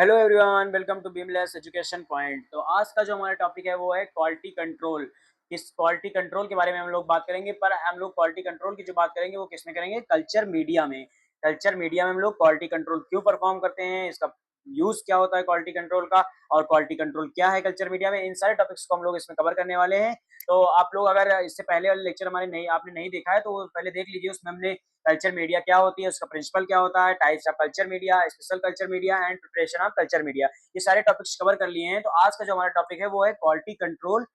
Hello everyone, welcome to Beamless Education Point. तो आज का जो हमारा टॉपिक है वो है क्वालिटी कंट्रोल। इस क्वालिटी कंट्रोल के बारे में हम लोग बात करेंगे, पर हम लोग क्वालिटी कंट्रोल की जो बात करेंगे वो किस में करेंगे? कल्चर मीडिया में। कल्चर मीडिया में हम लोग क्वालिटी कंट्रोल क्यों परफॉर्म करते हैं, इसका यूज क्या होता है क्वालिटी कंट्रोल का, और क्वालिटी कंट्रोल क्या है कल्चर मीडिया में, इन सारे टॉपिक्स को हम लोग इसमें कवर करने वाले हैं। तो आप लोग अगर इससे पहले वाले लेक्चर हमारे नहीं आपने नहीं देखा है तो वो पहले देख लीजिए। उसमें हमने कल्चर मीडिया क्या होती है, उसका प्रिंसिपल क्या होता है, types of culture media, special culture media and preparation of culture media, ये सारे टॉपिक्स कवर कर लिए हैं। तो आज का जो हमारा टॉपिक है वो है quality control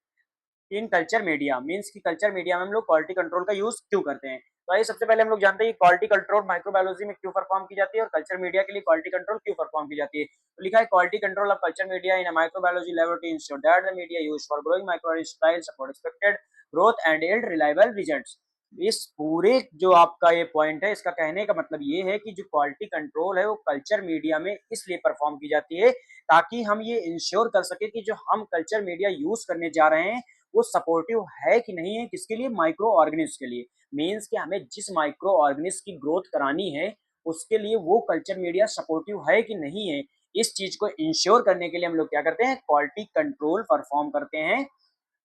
in culture media. Means की कल्चर मीडिया में हम लोग क्वालिटी कंट्रोल का यूज क्यों करते हैं। तो आइए सबसे पहले हम लोग जानते हैं कि क्वालिटी कंट्रोल माइक्रोबायोलॉजी में क्यों परफॉर्म की जाती है और कल्चर मीडिया के लिए क्वालिटी कंट्रोल क्यों परफॉर्म की जाती है। तो लिखा है quality control of culture media in microbiology laboratory ensure that the media used for growing micro style support expected growth and yield reliable results. इस पूरे जो आपका ये पॉइंट है, इसका कहने का मतलब ये है कि जो क्वालिटी कंट्रोल है वो कल्चर मीडिया में इसलिए परफॉर्म की जाती है ताकि हम ये इंश्योर कर सके कि जो हम कल्चर मीडिया यूज करने जा रहे हैं वो सपोर्टिव है कि नहीं है, किसके लिए? माइक्रो ऑर्गेनिज्म के लिए। मीन्स कि हमें जिस माइक्रो ऑर्गेनिज्म की ग्रोथ करानी है उसके लिए वो कल्चर मीडिया सपोर्टिव है कि नहीं है। इस चीज को इंश्योर करने के लिए हम लोग क्या करते हैं? क्वालिटी कंट्रोल परफॉर्म करते हैं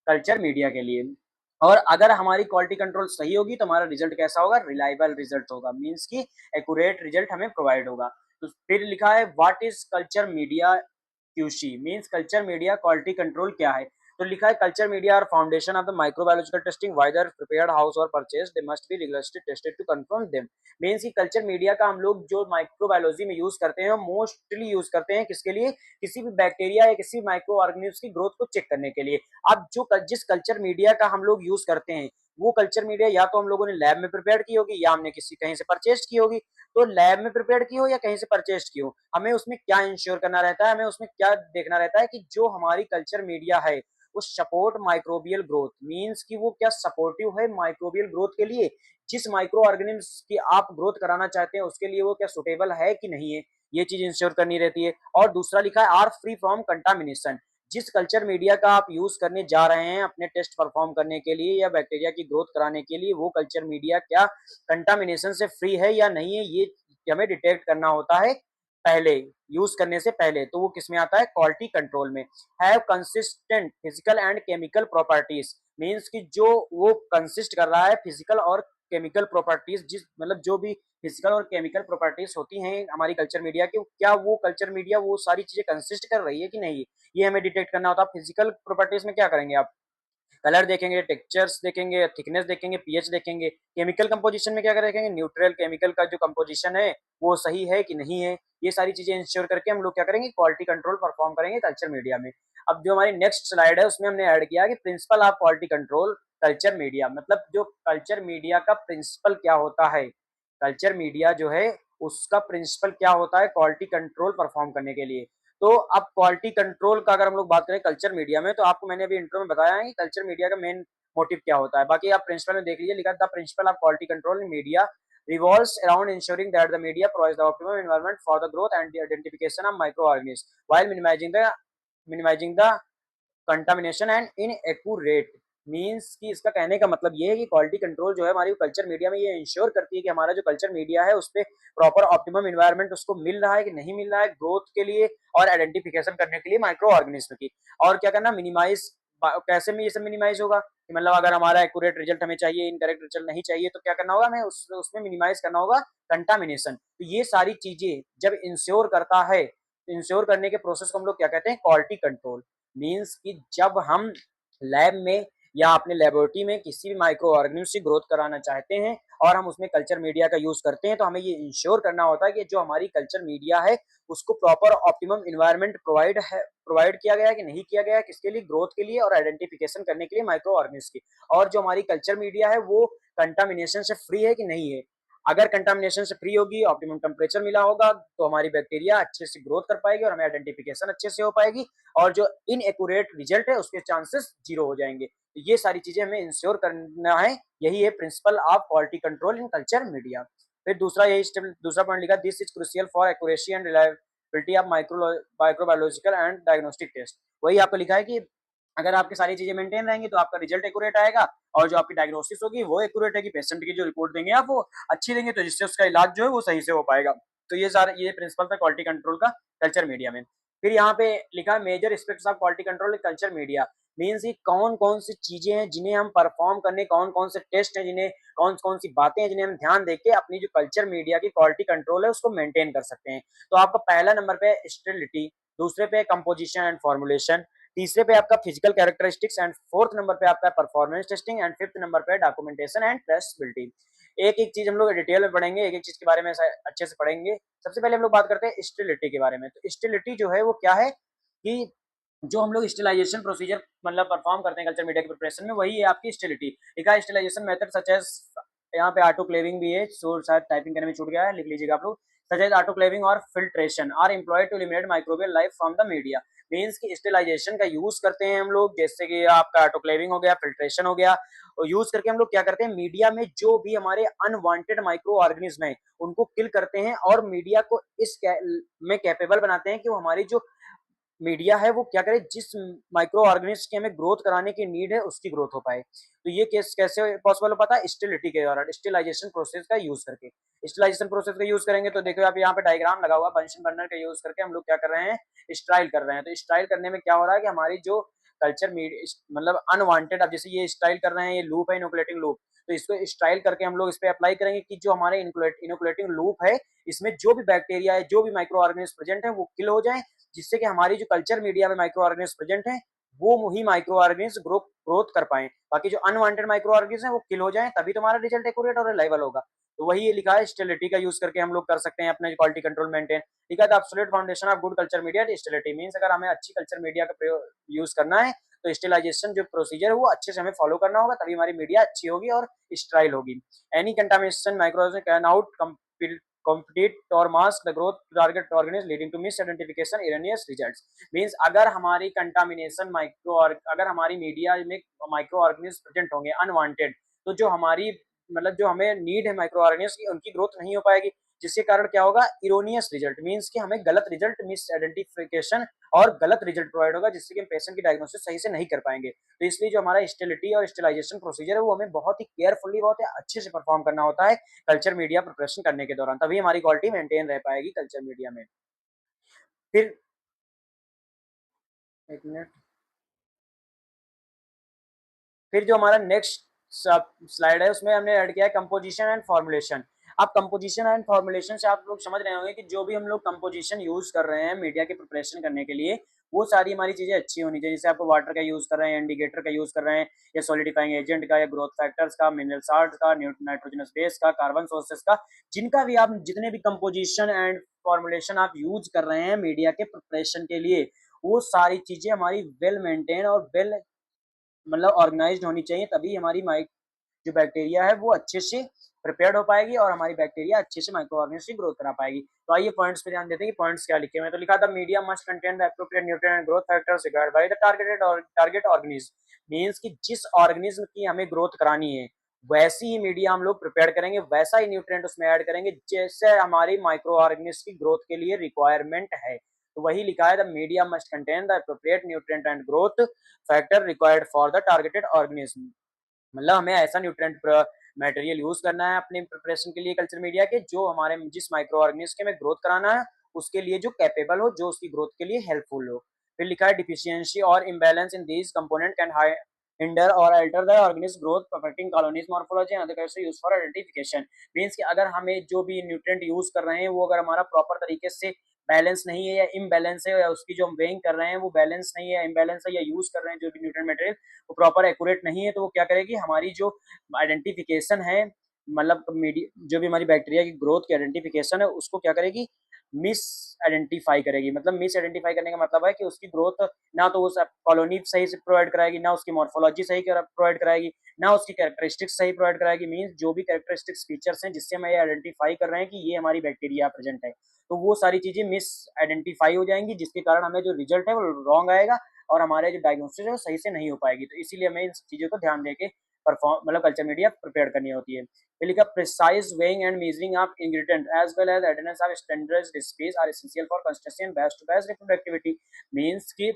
कल्चर मीडिया के लिए। और अगर हमारी क्वालिटी कंट्रोल सही होगी तो हमारा रिजल्ट कैसा होगा? रिलायबल रिजल्ट होगा। मीन्स की एक्यूरेट रिजल्ट हमें प्रोवाइड होगा। तो फिर लिखा है what is culture media QC. Means culture media quality control क्या है। तो लिखा है culture media are foundation of the microbiological testing whether prepared house और purchase they must be rigorously tested to confirm them. Means की culture media का हम लोग जो माइक्रोबायोलॉजी में यूज करते हैं मोस्टली यूज करते हैं किसके लिए? किसी भी बैक्टीरिया या किसी माइक्रो ऑर्गेनिज्म की ग्रोथ को चेक करने के लिए। अब जिस कल्चर मीडिया का हम लोग यूज करते हैं वो कल्चर मीडिया या तो हम लोगों ने लैब में प्रिपेयर की होगी या हमने किसी कहीं से परचेज की होगी। तो लैब में प्रिपेयर की हो या कहीं से परचेज की हो, हमें उसमें क्या इंश्योर करना रहता है, हमें उसमें क्या देखना रहता है कि जो हमारी कल्चर मीडिया है वो सपोर्ट माइक्रोबियल ग्रोथ। मीन्स कि वो क्या सपोर्टिव है माइक्रोबियल ग्रोथ के लिए। जिस माइक्रो ऑर्गेनिज्म की आप ग्रोथ कराना चाहते हैं उसके लिए वो क्या सुटेबल है कि नहीं है, ये चीज इंश्योर करनी रहती है। और दूसरा लिखा है आर फ्री फ्रॉम कंटामिनेशन। जिस कल्चर मीडिया का आप यूज करने जा रहे हैं अपने टेस्ट परफॉर्म करने के लिए या बैक्टीरिया की ग्रोथ कराने के लिए, वो कल्चर मीडिया क्या कंटामिनेशन से फ्री है या नहीं है, ये हमें डिटेक्ट करना होता है पहले, यूज करने से पहले। तो वो किसमें आता है? क्वालिटी कंट्रोल में। Have consistent physical and chemical properties. Means कि जो वो कंसिस्ट कर रहा है फिजिकल और केमिकल प्रॉपर्टीज, जिस मतलब जो भी फिजिकल और केमिकल प्रॉपर्टीज होती हैं हमारी कल्चर मीडिया की, क्या वो कल्चर मीडिया वो सारी चीजें कंसिस्ट कर रही है कि नहीं, ये हमें डिटेक्ट करना होता है। फिजिकल प्रॉपर्टीज में क्या करेंगे आप? कलर देखेंगे, टेक्सचर्स देखेंगे, थिकनेस देखेंगे, पीएच देखेंगे। केमिकल कंपोजिशन में क्या देखेंगे? न्यूट्रल केमिकल का जो कंपोजिशन है वो सही है कि नहीं है। ये सारी चीजें इंश्योर करके हम लोग क्या करेंगे? क्वालिटी कंट्रोल परफॉर्म करेंगे कल्चर मीडिया में। अब जो हमारी नेक्स्ट स्लाइड है उसमें हमने ऐड किया कि principal of quality control culture media. मतलब जो कल्चर मीडिया का प्रिंसिपल क्या होता है, कल्चर मीडिया जो है उसका प्रिंसिपल क्या होता है क्वालिटी कंट्रोल परफॉर्म करने के लिए। तो अब क्वालिटी कंट्रोल का अगर हम लोग बात करें कल्चर मीडिया में, तो आपको मैंने अभी इंट्रो में बताया है कि कल्चर मीडिया का मेन मोटिव क्या होता है। बाकी आप प्रिंसिपल में देख लीजिए, लिखा the principal of quality control in media revolves around ensuring that the media provides the optimum environment for the growth and the identification of microorganisms while minimizing the contamination and inaccurate. Means कि इसका कहने का मतलब ये है कि quality control जो है हमारी कल्चर मीडिया में ये इंश्योर करती है कि हमारा जो कल्चर मीडिया है उस पर प्रॉपर ऑप्टिमम इन्वायरमेंट उसको मिल रहा है कि नहीं मिल रहा है ग्रोथ के लिए और आइडेंटिफिकेशन करने के लिए माइक्रो ऑर्गेनिज्म की। और क्या करना? मिनिमाइज। कैसे में ये सब मिनिमाइज होगा कि मतलब अगर हमारा एक्यूरेट रिजल्ट हमें चाहिए, इनकरेक्ट रिजल्ट नहीं चाहिए, तो क्या करना होगा? हमें उसमें मिनिमाइज करना होगा कंटामिनेशन। तो ये सारी चीजें जब इंश्योर करता है, तो इंश्योर करने के प्रोसेस को हम लोग क्या कहते हैं? Quality control. मीन्स कि जब हम लैब में या अपने लेबोरेटरी में किसी भी माइक्रो ऑर्गेनिज्म की ग्रोथ कराना चाहते हैं और हम उसमें कल्चर मीडिया का यूज करते हैं, तो हमें ये इंश्योर करना होता है कि जो हमारी कल्चर मीडिया है उसको प्रॉपर ऑप्टिमम इन्वायरमेंट प्रोवाइड किया गया है कि नहीं किया गया है, किसके लिए? ग्रोथ के लिए और आइडेंटिफिकेशन करने के लिए माइक्रो ऑर्गेनिज्म की। और जो हमारी कल्चर मीडिया है वो कंटामिनेशन से फ्री है कि नहीं है। अगर कंटामिनेशन से फ्री होगी, ऑप्टिमम टेम्परेचर मिला होगा, तो हमारी बैक्टीरिया अच्छे से ग्रोथ कर पाएगी और हमें आइडेंटिफिकेशन अच्छे से हो पाएगी। और जो इनएक्यूरेट रिजल्ट है उसके चांसेस जीरो हो जाएंगे। तो ये सारी चीजें हमें इंश्योर करना है। यही है principle of quality control in culture media. फिर दूसरा पॉइंट लिखा, this is crucial for accuracy and reliability of microbiological and diagnostic test. वही आपको लिखा है कि अगर आपकी सारी चीजें मेंटेन रहेंगी तो आपका रिजल्ट एक्यूरेट आएगा और जो आपकी डायग्नोसिस होगी वो एक्यूरेट है कि पेशेंट की जो रिपोर्ट देंगे आप वो अच्छी देंगे, तो जिससे उसका इलाज जो है वो सही से हो पाएगा। तो ये प्रिंसिपल था क्वालिटी कंट्रोल का कल्चर मीडिया में। फिर यहाँ पे लिखा है major aspects of quality control culture media, means कि कौन कौन सी चीजें हैं जिन्हें हम परफॉर्म करने, कौन कौन से टेस्ट हैं जिन्हें, कौन कौन सी बातें हैं जिन्हें हम ध्यान देके अपनी जो कल्चर मीडिया की क्वालिटी कंट्रोल है उसको मेंटेन कर सकते हैं। तो आपका पहला नंबर पे स्टेबिलिटी, दूसरे पे कंपोजिशन एंड फॉर्मुलेशन, तीसरे पे आपका physical characteristics and fourth number पे आपका performance testing and fifth number पे डॉक्यूमेंटेशन एंड ट्रेसेबिलिटी। एक एक चीज हम लोग डिटेल में पढ़ेंगे, एक एक चीज के बारे में अच्छे से पढ़ेंगे। सबसे पहले हम लोग बात करते हैं स्टेबिलिटी के बारे में। तो स्टेबिलिटी जो है वो क्या है कि जो हम लोग स्टेलाइजेशन प्रोसीजर मतलब परफॉर्म करते हैं कल्चर मीडिया के प्रिपरेशन में, वही है आपकी स्टेबिलिटी। लिखा है स्टेलाइजेशन मेथड सच एज, यहाँ पे ऑटोक्लेविंग भी है, सो शायद टाइपिंग करने में छूट गया है, लिख लीजिएगा आप लोग। सच एज ऑटोक्लेविंग और filtration are employed to eliminate microbial life from the media. Means की स्टेलाइजेशन का यूज करते हैं हम लोग, जैसे कि आपका ऑटोक्लेविंग हो गया, फिल्ट्रेशन हो गया, और यूज करके हम लोग क्या करते हैं, मीडिया में जो भी हमारे अनवांटेड माइक्रो ऑर्गेनिज्म है उनको किल करते हैं और मीडिया को में कैपेबल बनाते हैं कि वो हमारी जो मीडिया है वो क्या करे, जिस माइक्रो ऑर्गेनिज्म की हमें ग्रोथ कराने की नीड है उसकी ग्रोथ हो पाए। तो ये केस कैसे पॉसिबल हो पाता है, स्टेरिलिटी के द्वारा, स्टेलाइजेशन प्रोसेस का यूज करके। स्टेलाइजेशन प्रोसेस का यूज करेंगे तो देखो आप यहाँ पे डायग्राम लगा हुआ, बंशन बर्नर का यूज करके हम लोग क्या कर रहे हैं, स्टाइल कर रहे हैं। तो स्टाइल करने में क्या हो रहा है कि हमारी जो कल्चर मीडिया मतलब अनवांटेड, अब जैसे ये स्टाइल कर रहे हैं, ये लूप है इनोकुलेटिंग लूप, तो इसको स्टाइल करके हम लोग इस पे अप्लाई करेंगे कि जो हमारे इनोकुलेटिंग लूप है इसमें जो भी बैक्टीरिया है, जो भी माइक्रो ऑर्गेनिज्म प्रेजेंट है वो किल हो जाए, जिससे कि हमारी जो कल्चर मीडिया में माइक्रो ऑर्गेनिज्म प्रेजेंट है वो ही माइक्रो ऑर्गेनिज्म ग्रोथ कर पाए। बाकी जो अनवांटेड माइक्रो ऑर्गेनिज्म है वो किल हो जाए, तभी तुम्हारा रिजल्ट एक्यूरेट और रिलायबल होगा। तो वही ये लिखा है, स्टेरिलिटी का यूज करके हम लोग कर सकते हैं अपने क्वालिटी कंट्रोल मेंटेन। ठीक है, the absolute foundation of good culture media sterility, means अगर हमें अच्छी कल्चर मीडिया का यूज करना है तो स्टेलाइजेशन जो प्रोसीजर है वो अच्छे से हमें फॉलो करना होगा, तभी हमारी मीडिया अच्छी होगी और स्टाइल होगी। Any contamination microorganism can out compete or mask the growth target organism leading to misidentification erroneous results। Means अगर हमारी कंटामिनेशन माइक्रो, अगर हमारी मीडिया में माइक्रो ऑर्गेनिज्म प्रेजेंट होंगे अनवांटेड, तो जो हमारी मतलब जो हमें नीड है माइक्रो ऑर्गेनिज्म की उनकी ग्रोथ नहीं हो पाएगी, जिसके कारण क्या होगा, इरोनियस रिजल्ट, मींस कि हमें गलत रिजल्ट, मिस आइडेंटिफिकेशन और गलत रिजल्ट प्रोवाइड होगा, जिससे कि हम पेशेंट की डायग्नोसिस सही से नहीं कर पाएंगे। तो इसलिए जो हमारा स्टेरिलिटी और स्टेलाइजेशन प्रोसीजर है वो हमें बहुत ही केयरफुली, बहुत ही अच्छे से परफॉर्म करना होता है कल्चर मीडिया प्रिपरेशन करने के दौरान, तभी हमारी क्वालिटी मेंटेन रह पाएगी कल्चर मीडिया में। फिर एक मिनट, फिर जो हमारा नेक्स्ट स्लाइड है उसमें हमने ऐड किया है कंपोजिशन एंड फॉर्मुलेशन। अब कंपोजिशन एंड फॉर्मुलेशन से आप लोग समझ रहे होंगे कि जो भी हम लोग कंपोजिशन यूज कर रहे हैं मीडिया की प्रिपरेशन करने के लिए, वो सारी हमारी चीजें अच्छी होनी चाहिए। जैसे आपको वाटर का यूज कर रहे हैं, इंडिकेटर का यूज कर रहे हैं, या सॉलिडिफाइंग एजेंट का, या ग्रोथ फैक्टर्स का, मिनरल साल्ट का, नाइट्रोजनस बेस का, कार्बन सोर्सेस का, जिनका भी आप जितने भी कंपोजिशन एंड फॉर्मुलेशन आप यूज कर रहे हैं मीडिया के प्रिपरेशन के लिए, वो सारी चीजें हमारी वेल मेंटेन और वेल मतलब ऑर्गेनाइज्ड होनी चाहिए, तभी हमारी माइक जो बैक्टीरिया है वो अच्छे से प्रिपेयर्ड हो पाएगी और हमारी बैक्टीरिया अच्छे से माइक्रो ऑर्गेनिज्म की ग्रोथ करा पाएगी। तो आइए पॉइंट्स पे ध्यान देते हैं कि पॉइंट्स क्या लिखे हुए हैं। तो लिखा था media must contain the appropriate nutrient and growth factors required by the target organism. Means कि जिस ऑर्गेनिज्म की हमें ग्रोथ करानी है वैसी ही मीडिया हम लोग प्रिपेयर करेंगे, वैसा ही न्यूट्रिएंट उसमें ऐड करेंगे जैसे हमारी माइक्रो ऑर्गेनिज्म की ग्रोथ के लिए रिक्वायरमेंट है। तो वही लिखा है, the media must contain the appropriate nutrient and growth factor required for the targeted organism. मतलब हमें ऐसा न्यूट्रिएंट मटेरियल यूज करना है अपने प्रिपरेशन के लिए कल्चर मीडिया के, जो हमारे जिस माइक्रो ऑर्गेनिज्म के में ग्रोथ कराना है उसके लिए जो कैपेबल हो, जो उसकी ग्रोथ के लिए हेल्पफुल हो। फिर लिखा है डिफिशियंसी और imbalance in these component can hinder और alter the organism growth affecting colonies morphology and other characters used for identification. Means कि अगर हमें जो भी न्यूट्रिएंट यूज कर रहे हैं वो अगर हमारा प्रॉपर तरीके से बैलेंस नहीं है या इम्बैलेंस है, या उसकी जो हम वेइंग कर रहे हैं वो बैलेंस नहीं है, इम्बैलेंस है, या यूज कर रहे हैं जो भी न्यूट्रिएंट मटेरियल वो प्रॉपर एक्यूरेट नहीं है, तो वो क्या करेगी, हमारी जो आइडेंटिफिकेशन है मतलब जो भी हमारी बैक्टीरिया की ग्रोथ की आइडेंटिफिकेशन है उसको क्या करेगी, मिस आइडेंटिफाई करेगी। मतलब मिस आइडेंटिफाई करने का मतलब है कि उसकी ग्रोथ ना तो उस कॉलोनी सही से प्रोवाइड कराएगी, ना उसकी मॉर्फोलॉजी सही प्रोवाइड कराएगी, ना उसकी कैरेक्टरिस्टिक्स सही प्रोवाइड कराएगी। मींस जो भी कैरेक्टरिस्टिक्स फीचर्स हैं जिससे हम ये आइडेंटिफाई कर रहे हैं कि ये हमारी बैक्टीरिया प्रेजेंट है, तो वो सारी चीजें मिस आइडेंटिफाई हो जाएंगी, जिसके कारण हमें जो रिजल्ट है वो रॉन्ग आएगा और हमारे जो डायग्नोसिस है वो सही से नहीं हो पाएगी। तो इसीलिए हमें इन चीजों को ध्यान देके परफॉर्म मतलब कल्चर मीडिया प्रिपेयर करनी होती है। फिर लिखा precise weighing and measuring of ingredient as well as adherence of standard recipes are essential for consistency and best to best reproductivity. Means कि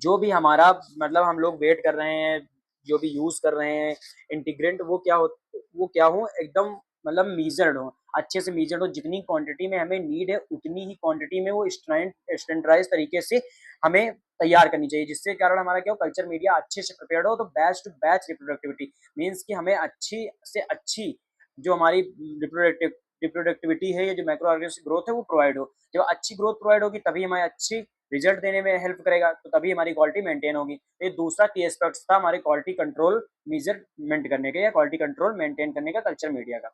जो भी हमारा मतलब हम लोग वेट कर रहे हैं, जो भी यूज कर रहे हैं इंटीग्रेंट, वो क्या हो एकदम मतलब मीजर्ड हो। अच्छे से मीजर्ड हो, जितनी क्वांटिटी में हमें नीड है उतनी ही क्वांटिटी में वो स्टैंडर्डाइज तरीके से हमें तैयार करनी चाहिए, जिससे कारण हमारा क्या हो, कल्चर मीडिया अच्छे से प्रिपेयर्ड हो। तो बैच टू बैच रिप्रोडक्टिविटी मीन्स कि हमें अच्छी से अच्छी जो हमारी रिप्रोडक्टिविटी है, ये जो माइक्रो ऑर्गेनिज्म की ग्रोथ है वो प्रोवाइड हो। जब अच्छी ग्रोथ प्रोवाइड होगी तभी हमें अच्छी रिजल्ट देने में हेल्प करेगा, तो तभी हमारी क्वालिटी मेंटेन होगी। तो ये दूसरा की एस्पेक्ट था हमारे क्वालिटी कंट्रोल मेजरमेंट करने का या क्वालिटी कंट्रोल मेंटेन करने का कल्चर मीडिया का।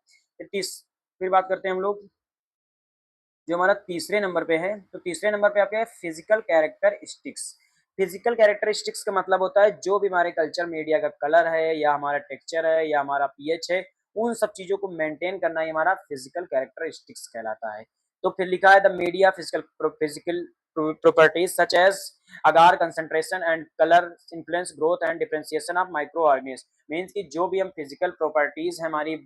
फिर बात करते हैं हम लोग जो हमारा तीसरे नंबर पे है। तो तीसरे नंबर पे आपका है फिजिकल कैरेक्टरिस्टिक्स। फिजिकल कैरेक्टरिस्टिक्स का मतलब होता है जो भी हमारे कल्चर मीडिया का कलर है या हमारा टेक्सचर है या हमारा पीएच है, उन सब चीजों को मेंटेन करना ही हमारा फिजिकल कैरेक्टरिस्टिक्स कहलाता है। तो फिर लिखा है the media physical properties such as agar concentration and color influence growth and differentiation of microorganisms। Means कि जो भी हम फिजिकल प्रॉपर्टीज है हमारी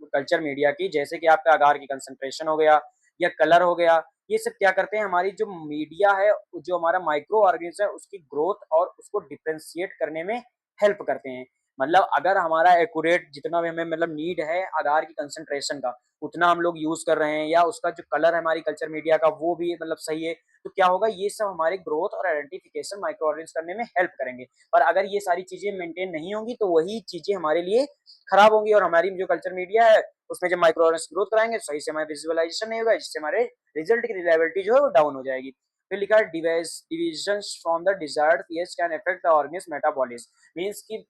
कल्चर मीडिया की, जैसे कि आपका अगार की कंसंट्रेशन हो गया या कलर हो गया, ये सब क्या करते हैं, हमारी जो मीडिया है, जो हमारा माइक्रो ऑर्गेनिज्म है उसकी ग्रोथ और उसको डिफ्रेंशिएट करने में हेल्प करते हैं। मतलब अगर हमारा एक्यूरेट जितना भी हमें मतलब नीड है आधार की कंसंट्रेशन का, उतना हम लोग यूज कर रहे हैं, या उसका जो कलर है हमारी कल्चर मीडिया का वो भी मतलब सही है, तो क्या होगा, ये सब हमारे ग्रोथ और आइडेंटिफिकेशन माइक्रो ऑर्गेनिज्म करने में हेल्प करेंगे। पर अगर ये सारी चीजें मेंटेन नहीं होंगी तो वही चीजें हमारे लिए खराब होंगी, और हमारी जो कल्चर मीडिया है उसमें जब माइक्रो ऑर्गेनिज्म ग्रोथ कराएंगे तो सही से हमारा विजुअलाइजेशन नहीं होगा, जिससे हमारे रिजल्ट की रिलायबिलिटी जो है वो डाउन हो जाएगी। फिर लिखा है division from the desired pH can affect the organism metabolism. Means कि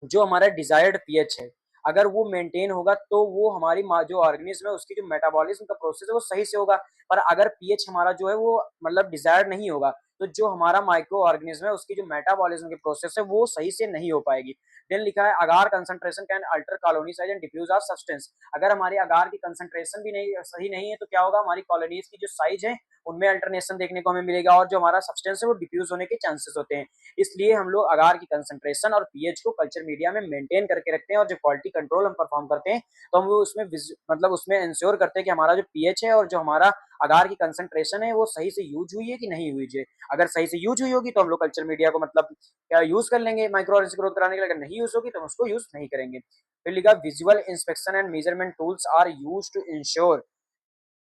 जो हमारा डिजायर्ड पीएच है अगर वो मेंटेन होगा तो वो हमारी जो ऑर्गेनिज्म है उसकी जो मेटाबॉलिज्म का प्रोसेस है वो सही से होगा। पर अगर पीएच हमारा जो है वो मतलब डिजायर्ड नहीं होगा तो जो हमारा माइक्रो ऑर्गेनिज्म है उसकी जो मेटाबॉलिज्म की प्रोसेस है वो सही से नहीं हो पाएगी। देन लिखा है agar concentration can alter colony size and diffuse of substance. अगर हमारी अगार की कंसंट्रेशन भी नहीं सही नहीं है तो क्या होगा, हमारी कॉलोनीज की जो साइज है उनमें अल्टरनेशन देखने को हमें मिलेगा और जो हमारा सब्सटेंस है वो डिफ्यूज होने के चांसेस होते हैं। इसलिए हम लोग अगार की कंसंट्रेशन और पीएच को कल्चर मीडिया में मेंटेन करके रखते हैं, और जो क्वालिटी कंट्रोल हम परफॉर्म करते हैं तो हम वो उसमें मतलब उसमें इंश्योर करते हैं कि हमारा जो पीएच है और जो हमारा अगार की कंसंट्रेशन है वो सही से यूज हुई है कि नहीं हुई है। अगर सही से यूज हुई होगी तो हम लोग कल्चर मीडिया को मतलब क्या यूज कर लेंगे माइक्रो ऑर्गेनिज्म ग्रोथ कराने के लिए, अगर नहीं यूज होगी तो हम उसको यूज नहीं करेंगे। फिर लिखा visual inspection and measurement tools are use to ensure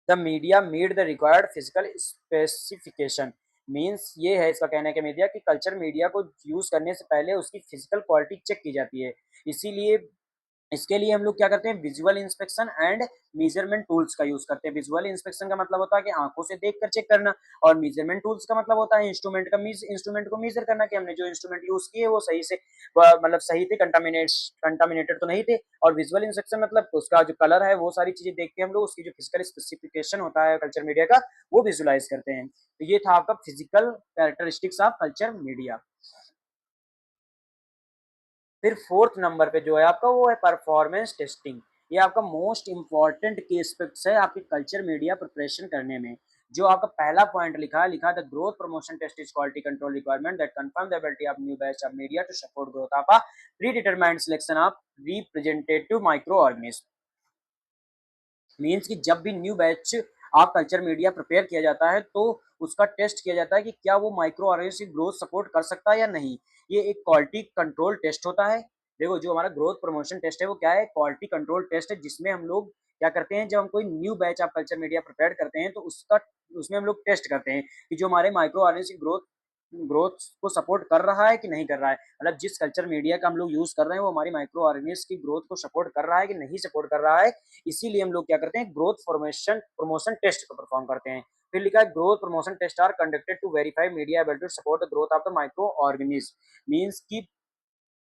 the media meet the required physical specification. Means ये है इसका कहने का मीडिया कि कल्चर मीडिया को यूज करने से पहले उसकी फिजिकल क्वालिटी चेक की जाती है। इसीलिए इसके लिए हम लोग क्या करते हैं, visual inspection and measurement tools का यूज करते हैं। विजुअल इंस्पेक्शन का मतलब होता है कि आंखों से देखकर चेक करना, और मेजरमेंट टूल्स का मतलब होता है इंस्ट्रूमेंट को मेजर करना कि हमने जो इंस्ट्रूमेंट यूज किए वो सही से मतलब सही थे, कंटामिनेटेड तो नहीं थे। और विजुअल इंस्पेक्शन मतलब उसका जो कलर है वो सारी चीजें देख के हम लोग उसकी जो फिजिकल स्पेसिफिकेशन होता है कल्चर मीडिया का वो विजुअलाइज करते हैं। तो ये था आपका physical characteristics of culture media. फिर फोर्थ नंबर पे जो है आपका वो है परफॉर्मेंस टेस्टिंग। ये आपका मोस्ट इंपॉर्टेंट की एस्पेक्ट्स है आपकी कल्चर मीडिया प्रिपरेशन करने में। जो आपका पहला पॉइंट लिखा है the growth promotion test is quality control requirement that confirm the ability of new batch of media to support growth of a pre determined selection of representative micro organism. Means कि जब भी new batch आप culture media prepare किया जाता है तो उसका test किया जाता है कि क्या वो माइक्रो ऑर्गेनिज्म की ग्रोथ सपोर्ट कर सकता है या नहीं। ये एक क्वालिटी कंट्रोल टेस्ट होता है। देखो जो हमारा ग्रोथ प्रमोशन टेस्ट है वो क्या है, क्वालिटी कंट्रोल टेस्ट है, जिसमें हम लोग क्या करते हैं, जब हम कोई न्यू बैच आप कल्चर मीडिया प्रिपेयर करते हैं तो उसका उसमें हम लोग टेस्ट करते हैं कि जो हमारे माइक्रो ऑर्गेनिज्म की ग्रोथ ग्रोथ को सपोर्ट कर रहा है कि नहीं कर रहा है। मतलब जिस कल्चर मीडिया का हम लोग यूज कर रहे हैं वो हमारी माइक्रो ऑर्गेनिज्म की ग्रोथ को सपोर्ट कर रहा है कि नहीं सपोर्ट कर रहा है। इसीलिए हम लोग क्या करते हैं, ग्रोथ फॉर्मेशन प्रमोशन टेस्ट को परफॉर्म करते हैं। फिर लिखा है growth promotion test are conducted to verify media able to support the growth of the micro organism. Means की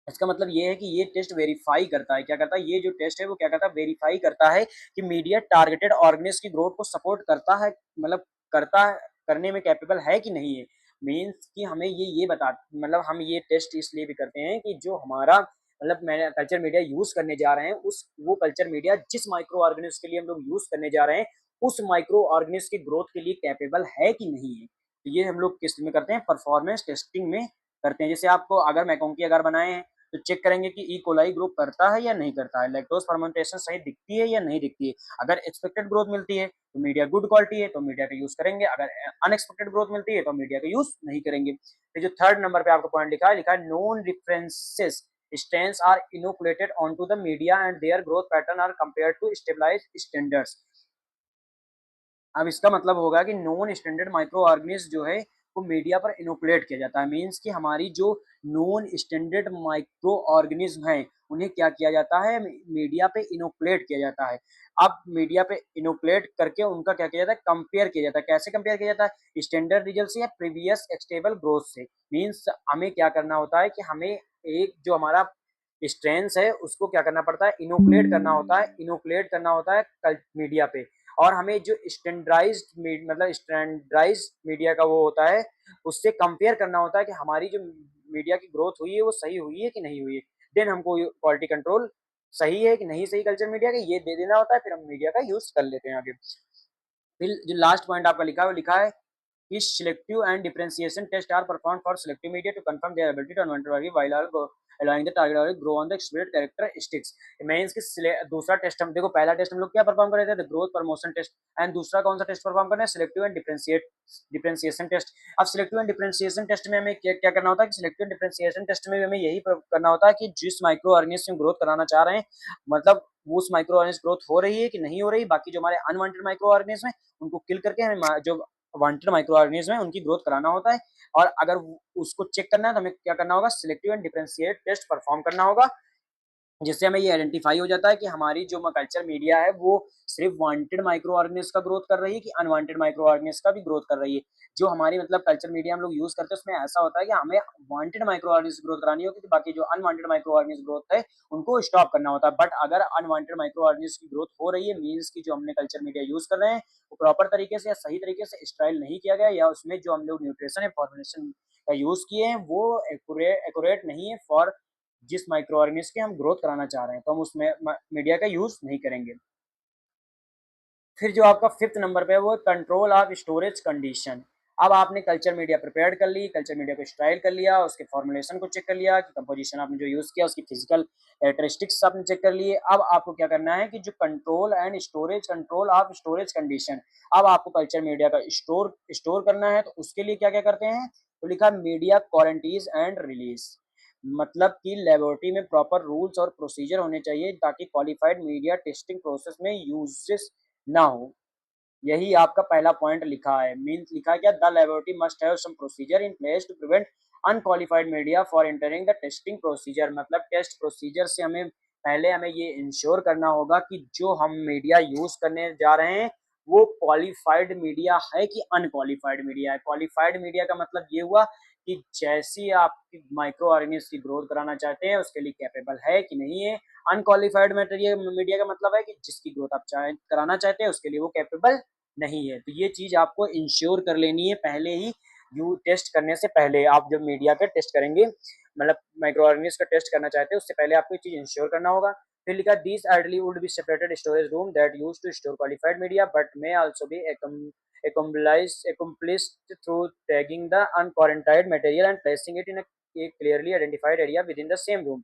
इसका मतलब ये है कि ये टेस्ट वेरीफाई करता है, क्या करता है, ये जो टेस्ट है वो क्या करता है, वेरीफाई करता है कि मीडिया टारगेटेड ऑर्गेनिज्म की ग्रोथ को सपोर्ट करता है, मतलब करता है, करने में कैपेबल है कि नहीं है। मीन्स कि हमें ये बता मतलब हम ये टेस्ट इसलिए भी करते हैं कि जो हमारा मतलब मैंने कल्चर मीडिया यूज करने जा रहे हैं उस वो कल्चर मीडिया जिस माइक्रो ऑर्गेनिज्म के लिए हम लोग यूज करने जा रहे हैं उस माइक्रो ऑर्गेनिज्म की ग्रोथ के लिए कैपेबल है कि नहीं है। तो ये हम लोग किस में करते हैं, परफॉर्मेंस टेस्टिंग में करते हैं। जैसे आपको अगर मैकोंकी अगर बनाए हैं तो चेक करेंगे कि ई कोलाई ग्रो करता है या नहीं करता है, लैक्टोज फर्मेंटेशन सही दिखती है या नहीं दिखती है। अगर एक्सपेक्टेड ग्रोथ मिलती है तो मीडिया गुड क्वालिटी है तो मीडिया का यूज करेंगे, अगर अनएक्सपेक्टेड ग्रोथ मिलती है तो मीडिया का यूज नहीं करेंगे। फिर जो थर्ड नंबर पे आपको पॉइंट लिखा है known differences strains are inoculated onto the media and their growth pattern are compared to stabilized standards। अब इसका मतलब होगा कि नॉन स्टैंडर्ड माइक्रो ऑर्गेनिज्म जो है वो मीडिया पर इनोकुलेट किया जाता है। मीन्स कि हमारी जो नॉन स्टैंडर्ड माइक्रो ऑर्गेनिज्म हैं उन्हें क्या किया जाता है, मीडिया पे इनोकुलेट किया जाता है। अब मीडिया पे इनोकुलेट करके उनका क्या किया जाता है, कंपेयर किया जाता है। कैसे कंपेयर किया जाता है, स्टैंडर्ड रिजल्ट से या प्रीवियस स्टेबल ग्रोथ से। मीन्स हमें क्या करना होता है कि हमें एक जो हमारा स्ट्रेंथ है उसको क्या करना पड़ता है, इनोकुलेट करना होता है। इनोकुलेट करना होता है मीडिया पे, और हमें जो स्टैंडर्डाइज्ड मतलब स्टैंडर्डाइज्ड मीडिया का वो होता है उससे कंपेयर करना होता है कि हमारी जो मीडिया की ग्रोथ हुई है वो सही हुई है कि नहीं हुई है। देन हमको क्वालिटी कंट्रोल सही है कि नहीं सही कल्चर मीडिया का ये दे देना होता है, फिर हम मीडिया का यूज कर लेते हैं आगे। फिर जो लास्ट पॉइंट आपका लिखा है वो लिखा है कि selective and differentiation tests are performed for selective media to confirm their ability to unwanted value while allowing the target audience grow on the expected characteristics। Means कि दूसरा टेस्ट हम देखो, पहला टेस्ट हम लोग क्या परफॉर्म कर रहे थे, ग्रोथ प्रमोशन टेस्ट। एंड दूसरा कौन सा टेस्ट परफॉर्म कर रहे हैं, सिलेक्टिव एंड डिफरेंशिएशन टेस्ट। अब सिलेक्टिव एंड डिफरेंशिएशन टेस्ट में हमें क्या क्या करना होता है कि सिलेक्टिव एंड डिफरेंशिएशन टेस्ट में हमें यही करना होता है कि जिस माइक्रो ऑर्गेनिज्म ग्रोथ कराना चाह रहे हैं, मतलब वो उस माइक्रो ऑर्गेनिज्म ग्रोथ हो रही है कि नहीं हो रही। बाकी जो हमारे अनवांटेड माइक्रो ऑर्गेनिज्म है उनको किल करके हमें जो वांटेड माइक्रो ऑर्गेनिज्म है उनकी ग्रोथ कराना होता है। और अगर उसको चेक करना है तो हमें क्या करना होगा, selective and differentiate test perform करना होगा, जिससे हमें ये आइडेंटिफाई हो जाता है कि हमारी जो कल्चर मीडिया है वो सिर्फ वांटेड माइक्रो ऑर्गेनिज्म का ग्रोथ कर रही है कि अनवांटेड माइक्रो ऑर्गेनिज्म का भी ग्रोथ कर रही है। जो हमारी मतलब कल्चर मीडिया हम लोग यूज करते हैं उसमें ऐसा होता है कि हमें वांटेड माइक्रो ऑर्गेनिज्म ग्रोथ करानी होगी, बाकी जो अनवांटेड माइक्रो ऑर्गेनिज्म ग्रोथ है उनको स्टॉप करना होता है। बट अगर अनवांटेड माइक्रो ऑर्गेनिज्म की ग्रोथ हो रही है, मीन्स की जो हमने कल्चर मीडिया यूज कर रहे हैं वो प्रॉपर तरीके से या सही तरीके से स्टाइल नहीं किया गया, या उसमें जो हम लोग न्यूट्रिशन या फॉर्मुलेशन का यूज किए हैं वो एक्यूरेट नहीं है फॉर जिस माइक्रो ऑर्गेनिज्म की हम ग्रोथ कराना चाह रहे हैं, तो हम उसमें मीडिया का यूज नहीं करेंगे। फिर जो आपका फिफ्थ नंबर पे है वो कंट्रोल ऑफ स्टोरेज कंडीशन। अब आपने कल्चर मीडिया प्रिपेयर कर ली, कल्चर मीडिया को स्टाइल कर लिया, उसके फॉर्मुलेशन को चेक कर लिया कि कंपोजिशन आपने जो यूज किया उसकी फिजिकल कैरेक्टरिस्टिक्स आपने चेक कर लिए। अब आपको क्या करना है कि जो कंट्रोल ऑफ स्टोरेज कंडीशन, अब आपको कल्चर मीडिया का स्टोर करना है, तो उसके लिए क्या क्या करते हैं, तो लिखा मीडिया क्वारंटीज एंड रिलीज। मतलब कि लेबोरेटरी में प्रॉपर रूल्स और प्रोसीजर होने चाहिए ताकि क्वालिफाइड मीडिया टेस्टिंग प्रोसेस में यूजेस ना हो। यही आपका पहला पॉइंट लिखा है। मीन्स लिखा है क्या, the laboratory must have some procedure in place to prevent unqualified media for entering the testing procedure. मतलब टेस्ट प्रोसीजर से हमें ये इंश्योर करना होगा कि जो हम मीडिया यूज करने जा रहे हैं वो क्वालिफाइड मीडिया है कि अनक्वालिफाइड मीडिया है। क्वालिफाइड मीडिया का मतलब ये हुआ कि जैसी आप माइक्रो ऑर्गेनिज्म की ग्रोथ कराना चाहते हैं उसके लिए कैपेबल है कि नहीं है। अनक्वालिफाइड मटेरियल मीडिया का मतलब है कि जिसकी ग्रोथ आप कराना चाहते हैं उसके लिए वो कैपेबल नहीं है। तो ये चीज आपको इंश्योर कर लेनी है पहले ही, यू टेस्ट करने से पहले। आप जब मीडिया का टेस्ट करेंगे, मतलब माइक्रो ऑर्गेनिज्म का टेस्ट करना चाहते हैं उससे पहले आपको ये चीज इंश्योर करना होगा। फिर लिखा this ideally would be separated storage room that use to store qualified media but may also be accomplished through tagging the unquarantined material and placing it in a clearly identified area within the same room।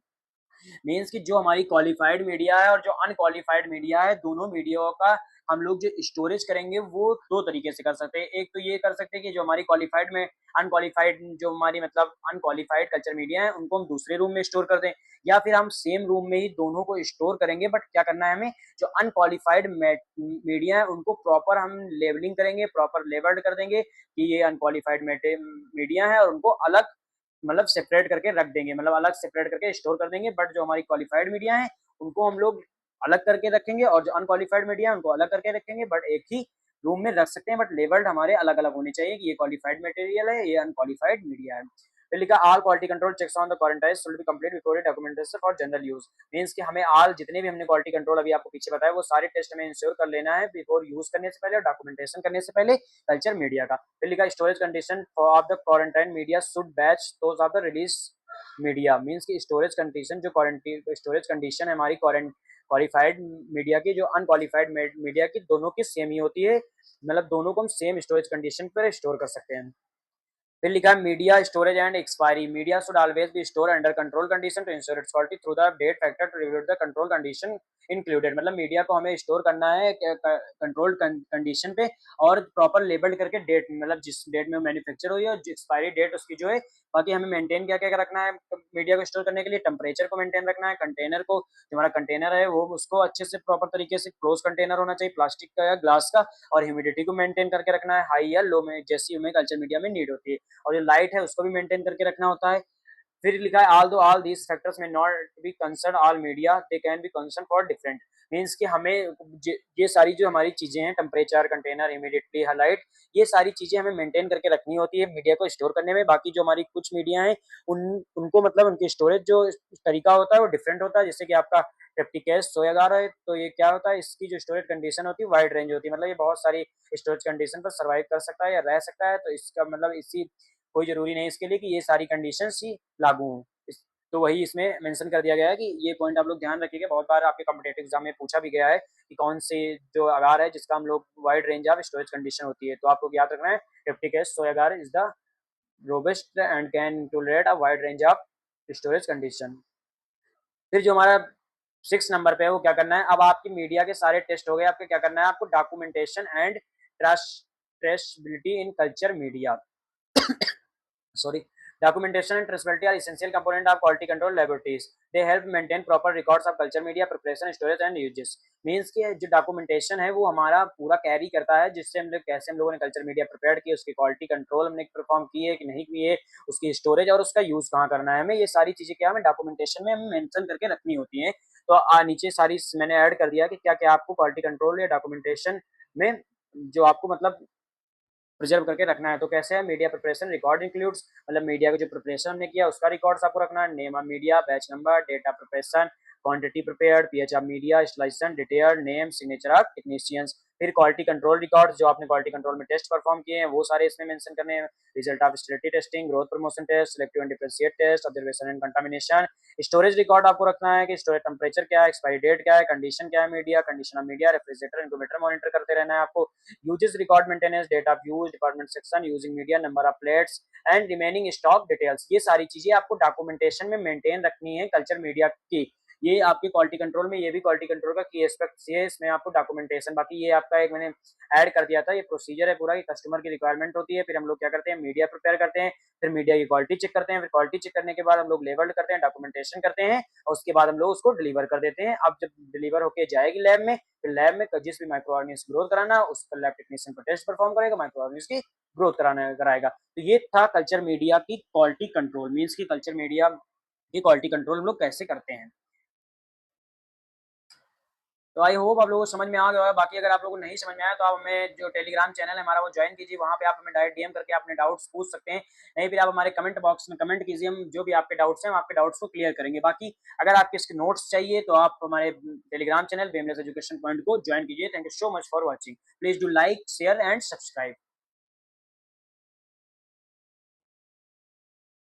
Means कि जो हमारी qualified media है और जो unqualified media है, दोनों media का हम लोग जो स्टोरेज करेंगे वो दो तरीके से कर सकते हैं। एक तो ये कर सकते हैं कि जो हमारी क्वालिफाइड में अनक्वालिफाइड जो हमारी मतलब अनक्वालिफाइड कल्चर मीडिया है उनको हम दूसरे रूम में स्टोर कर दें, या फिर हम सेम रूम में ही दोनों को स्टोर करेंगे। बट क्या करना है हमें, जो अनक्वालिफाइड मीडिया है उनको प्रॉपर हम लेबलिंग करेंगे, प्रॉपर लेबल्ड कर देंगे कि ये अनक्वालिफाइड मीडिया है, और उनको अलग मतलब सेपरेट करके रख देंगे, मतलब अलग सेपरेट करके स्टोर कर देंगे। बट जो हमारी क्वालिफाइड मीडिया है उनको हम लोग अलग करके रखेंगे, और जो अनक्वालिफाइड मीडिया है उनको अलग करके रखेंगे। बट एक ही रूम में रख सकते हैं, बट लेबल्ड हमारे अलग अलग होने चाहिए कि ये क्वालिफाइड मटेरियल है, ये अनक्वालिफाइड मीडिया है। फिर लिखा all quality control checks on the quarantine should be complete before documentation for general use. Means कि हमें ऑल जितने भी हमने क्वालिटी कंट्रोल अभी आपको पीछे बताया वो सारे टेस्ट हमें इंश्योर कर लेना है बिफोर यूज करने से पहले और डॉक्यूमेंटेशन करने से पहले कल्चर मीडिया का। फिर लिखा storage condition of the quarantine media should batch those of the release media. Means की स्टोरेज कंडीशन जो क्वारंटीन स्टोरेज कंडीशन है हमारी क्वालिफाइड मीडिया की, जो अनक्वालिफाइड मीडिया की, दोनों की सेम ही होती है। मतलब दोनों को हम सेम स्टोरेज कंडीशन पर स्टोर कर सकते हैं। फिर लिखा है media storage and expiry. Media should always be store under control condition to ensure its quality through the date factor to review the control condition included, मतलब मीडिया को हमें स्टोर करना है कंट्रोल्ड कंडीशन पे और प्रॉपर लेबल्ड करके date, मतलब जिस डेट में मैन्युफैक्चर हुई है और एक्सपायरी डेट उसकी जो है। बाकी हमें मेंटेन क्या क्या रखना है मीडिया को स्टोर करने के लिए, टेम्परेचर को मेंटेन रखना है, कंटेनर को, जो हमारा कंटेनर है वो उसको अच्छे से प्रॉपर तरीके से क्लोज कंटेनर होना चाहिए प्लास्टिक का या ग्लास का, और ह्यूमिडिटी को मेंटेन करके रखना है हाई या लो में, जैसी हमें कल्चर मीडिया में नीड होती है। और जो लाइट है उसको भी मेंटेन करके रखना होता है। फिर लिखा है ऑल दो ऑल दीज फैक्टर्स में not be concern all media they can be concern for different, means कि हमें ये सारी जो हमारी चीजें हैं टेम्परेचर, कंटेनर, ह्यूमिडिटी, हाइलाइट, ये सारी चीजें हमें मेंटेन करके रखनी होती है मीडिया को स्टोर करने में। बाकी जो हमारी कुछ मीडिया हैं उन उनको मतलब उनकी स्टोरेज जो तरीका होता है वो डिफरेंट होता है। जैसे कि आपका पेप्टिकेस सोयागार है तो ये क्या होता है, इसकी जो स्टोरेज कंडीशन होती है वाइड रेंज होती है, मतलब ये बहुत सारी स्टोरेज कंडीशन पर सर्वाइव कर सकता है या रह सकता है। तो इसका मतलब इसी कोई जरूरी नहीं इसके लिए कि ये सारी कंडीशंस ही लागू हों। तो वही इसमें मेंशन कर दिया गया है कि ये पॉइंट आप लोग ध्यान रखिएगा। बहुत बार आपके कॉम्पिटेटिव एग्जाम में पूछा भी गया है कि कौन से जो अगार है जिसका हम लोग wide range of storage condition होती है, तो आपको याद रखना है peptic soy agar is the robust and can tolerate a wide range of storage condition. फिर जो हमारा 6 नंबर पे है वो क्या करना है, अब आपकी मीडिया के सारे टेस्ट हो गए, आपके क्या करना है, आपको documentation and traceability in culture media sorry, documentation and traceability are essential component of quality control laboratories. They help maintain proper records of culture media preparation, storage and uses. Means कि जो documentation है वो हमारा पूरा carry करता है, जिससे हम लोग कैसे हम लोगों ने कल्चर मीडिया प्रिपेयर की, उसकी क्वालिटी कंट्रोल हमने परफॉर्म की है कि नहीं की है, उसकी स्टोरेज और उसका यूज कहाँ करना है, हमें ये सारी चीजें क्या हमें डॉक्यूमेंटेशन में हमें मेंशन करके रखनी होती हैं। तो नीचे सारी मैंने ऐड कर दिया कि क्या क्या आपको क्वालिटी कंट्रोल या डॉक्यूमेंटेशन में जो आपको मतलब प्रिजर्व करके रखना है। तो कैसे है, मीडिया प्रिपरेशन रिकॉर्ड इंक्लूड्स, मतलब मीडिया का जो प्रिपरेशन हमने किया उसका रिकॉर्ड्स आपको रखना है, name of media, batch number, data preparation, quantity prepared, pH of media, installation detail, name, signature of technicians. फिर क्वालिटी कंट्रोल रिकॉर्ड्स, जो आपने क्वालिटी कंट्रोल में टेस्ट परफॉर्म किए हैं वो सारे इसमें मेंशन करने हैं, result of stability testing, growth promotion test, selective and differentiate test, observation and contamination. Storage record आपको रखना है कि स्टोरेज टेम्परेचर क्या है, एक्सपायरी डेट क्या है, कंडीशन क्या है media, condition of media, refrigerator, incubator monitor करते रहना है आपको। Uses record maintenance, date of use, department section, using media, number of plates and remaining stock details, ये सारी चीजें आपको डॉक्यूमेंटेशन में मेंटेन रखनी है कल्चर मीडिया की। ये आपकी क्वालिटी कंट्रोल में, ये भी क्वालिटी कंट्रोल का की एस्पेक्ट है, इसमें आपको डॉक्यूमेंटेशन, बाकी ये आपका एक मैंने ऐड कर दिया था, ये प्रोसीजर है पूरा कि कस्टमर की रिक्वायरमेंट होती है, फिर हम लोग क्या करते हैं मीडिया प्रिपेयर करते हैं, फिर मीडिया की क्वालिटी चेक करते हैं, फिर क्वालिटी चेक करने के बाद हम लोग लेबल्ड करते हैं, डॉक्यूमेंटेशन करते हैं और उसके बाद हम लोग उसको डिलीवर कर देते हैं। अब जब डिलीवर होके जाएगी लैब में, फिर लैब में जिस भी माइक्रो ऑर्गेनिज्म ग्रोथ कराना उस पर लैब टेक्नीशियन को टेस्ट परफॉर्म करेगा, माइक्रो ऑर्गेनिज्म की ग्रोथ कराएगा। तो ये था कल्चर मीडिया की क्वालिटी कंट्रोल, मीन्स की कल्चर मीडिया की क्वालिटी कंट्रोल हम लोग कैसे करते हैं। तो आई होप आप लोगों को समझ में आ गया है। बाकी अगर आप लोगों को नहीं समझ में आया तो आप हमें जो टेलीग्राम चैनल है हमारा वो ज्वाइन कीजिए, वहाँ पे आप हमें डायरेक्ट डीएम करके अपने डाउट्स पूछ सकते हैं, नहीं फिर आप हमारे कमेंट बॉक्स में कमेंट कीजिए, हम जो भी आपके डाउट्स हैं हम आपके डाउट्स को क्लियर करेंगे। बाकी अगर आपके इसके नोट्स चाहिए तो आप हमारे टेलीग्राम चैनल बेमलेस एजुकेशन पॉइंट को ज्वाइन कीजिए। Thank you so much for watching, please do like share and subscribe.